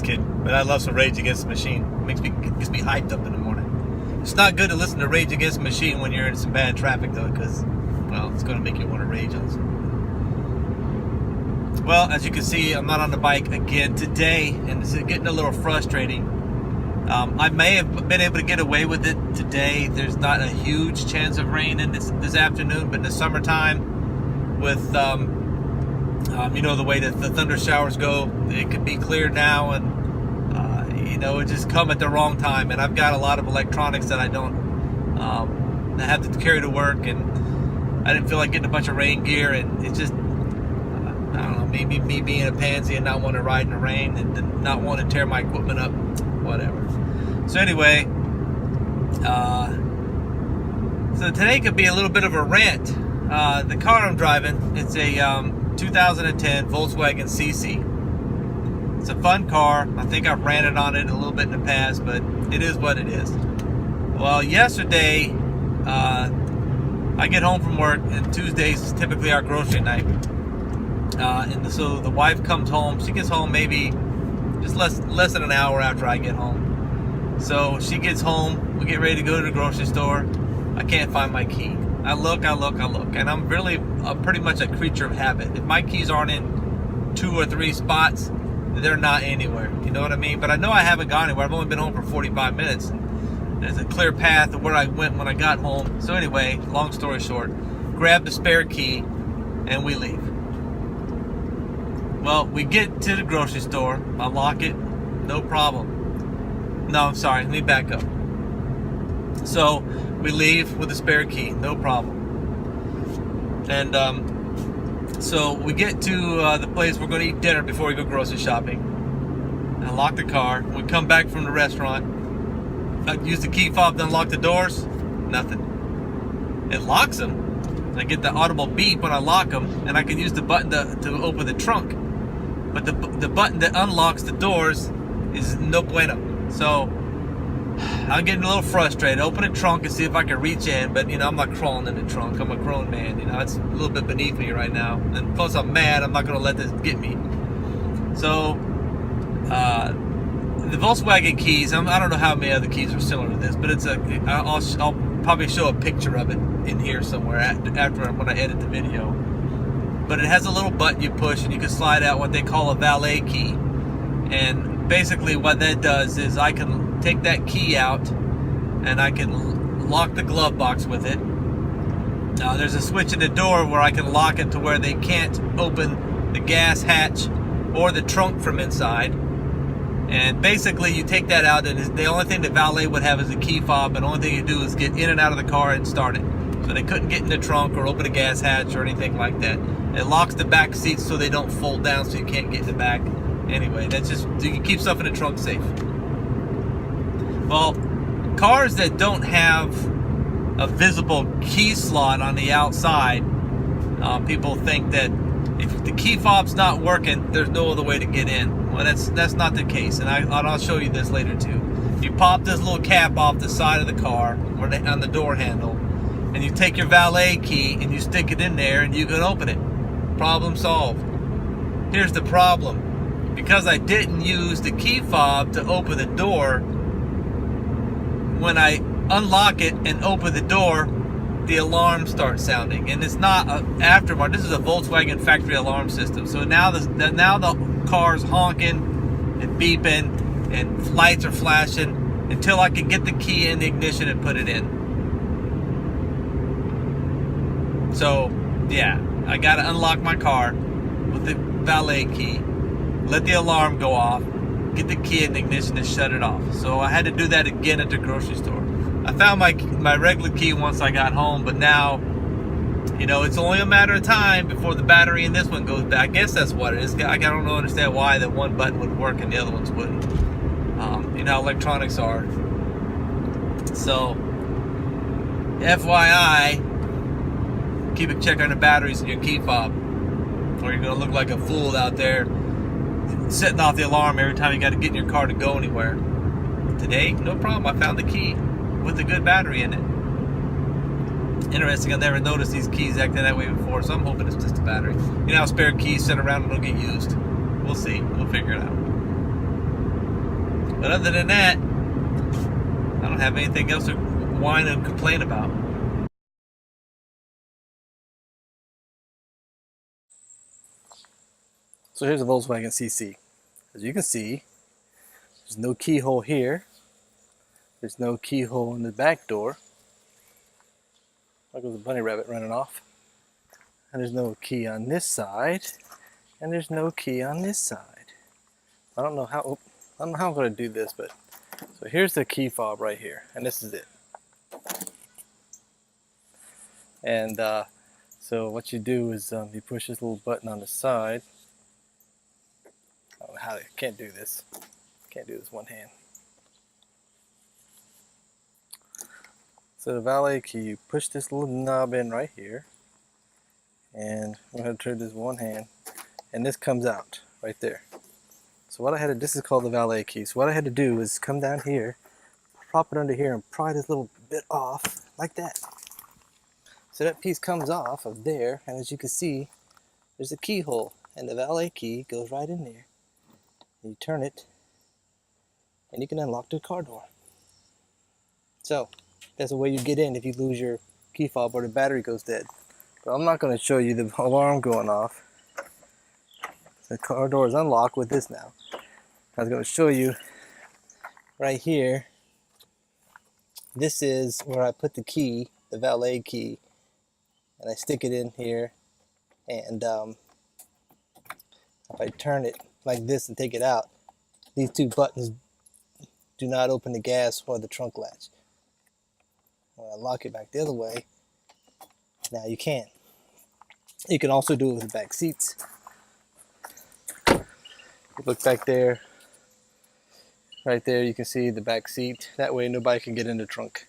kidding. But I love some Rage Against the Machine. Gets me hyped up in the morning. It's not good to listen to Rage Against the Machine when you're in some bad traffic though, because, well, it's going to make you want to rage on something. Well, as you can see, I'm not on the bike again today, and it's getting a little frustrating. I may have been able to get away with it today. There's not a huge chance of rain in this afternoon, but in the summertime, with you know, the way that the thunder showers go, it could be clear now, and you know, it just come at the wrong time. And I've got a lot of electronics that I don't have to carry to work, and I didn't feel like getting a bunch of rain gear, and it's just, I don't know, maybe me being a pansy and not want to ride in the rain and not want to tear my equipment up, whatever. So anyway, so today could be a little bit of a rant. The car I'm driving, it's a 2010 Volkswagen CC. It's a fun car. I think I've ranted on it a little bit in the past, but it is what it is. Well, yesterday, I get home from work, and Tuesdays is typically our grocery night. And so the wife comes home. She gets home maybe just less than an hour after I get home. So she gets home, we get ready to go to the grocery store. I can't find my key. I look, and I'm really pretty much a creature of habit. If my keys aren't in 2 or 3 spots, they're not anywhere. You know what I mean? But I know I haven't gone anywhere. I've only been home for 45 minutes. There's a clear path of where I went when I got home. So anyway, long story short, grab the spare key, and we leave. Well, we get to the grocery store. I lock it, no problem. No, I'm sorry, let me back up. So we leave with the spare key, no problem. And so we get to the place we're going to eat dinner before we go grocery shopping. I lock the car. We come back from the restaurant. I use the key fob to unlock the doors. Nothing. It locks them. I get the audible beep when I lock them, and I can use the button to open the trunk. But the button that unlocks the doors is no bueno. So I'm getting a little frustrated. Open the trunk and see if I can reach in, but you know, I'm not crawling in the trunk. I'm a grown man, you know, it's a little bit beneath me right now. And plus I'm mad, I'm not gonna let this get me. So the Volkswagen keys, I don't know how many other keys are similar to this, but it's I'll probably show a picture of it in here somewhere after when I edit the video. But it has a little button you push, and you can slide out what they call a valet key. And basically what that does is I can take that key out, and I can lock the glove box with it. Now there's a switch in the door where I can lock it to where they can't open the gas hatch or the trunk from inside. And basically you take that out, and the only thing the valet would have is a key fob, and the only thing you do is get in and out of the car and start it. So they couldn't get in the trunk or open a gas hatch or anything like that. It locks the back seats so they don't fold down, so you can't get in the back. Anyway, that's just, you can keep stuff in the trunk safe. Well, cars that don't have a visible key slot on the outside, people think that if the key fob's not working, there's no other way to get in. Well, that's not the case, and I'll show you this later too. You pop this little cap off the side of the car, or on the door handle, and you take your valet key and you stick it in there, and you can open it. Problem solved. Here's the problem. Because I didn't use the key fob to open the door, when I unlock it and open the door, the alarm starts sounding. And it's not an aftermarket. This is a Volkswagen factory alarm system. So now the car's honking and beeping and lights are flashing until I can get the key in the ignition and put it in. So, yeah, I got to unlock my car with the valet key, let the alarm go off, get the key in the ignition and shut it off. So I had to do that again at the grocery store. I found my regular key once I got home, but now, you know, it's only a matter of time before the battery in this one goes back. I guess that's what it is. I don't understand why that one button would work and the other ones wouldn't. You know how electronics are. So, FYI, keep a check on the batteries in your key fob, or you're going to look like a fool out there setting off the alarm every time you got to get in your car to go anywhere. Today, no problem. I found the key with a good battery in it. Interesting, I never noticed these keys acting that way before, so I'm hoping it's just a battery. You know how spare keys sit around and don't get used? We'll see. We'll figure it out. But other than that, I don't have anything else to whine and complain about. So here's a Volkswagen CC. As you can see, there's no keyhole here. There's no keyhole in the back door. There goes a bunny rabbit running off. And there's no key on this side. And there's no key on this side. I don't know how I'm going to do this, but so here's the key fob right here, and this is it. And so what you do is you push this little button on the side. I don't know how, I can't do this. Can't do this one hand. So the valet key, you push this little knob in right here, and I'm going to turn this one hand, and this comes out right there. So what I had to, this is called the valet key. So what I had to do is come down here, prop it under here, and pry this little bit off like that. So that piece comes off of there, and as you can see, there's a keyhole, and the valet key goes right in there. You turn it, and you can unlock the car door. So that's the way you get in if you lose your key fob or the battery goes dead. But I'm not going to show you the alarm going off. The car door is unlocked with this now. I was going to show you right here. This is where I put the key, the valet key, and I stick it in here. And if I turn it like this and take it out, these two buttons do not open the gas or the trunk latch. When I lock it back the other way, now you can. You can also do it with the back seats. Look back there, right there, you can see the back seat. That way nobody can get in the trunk.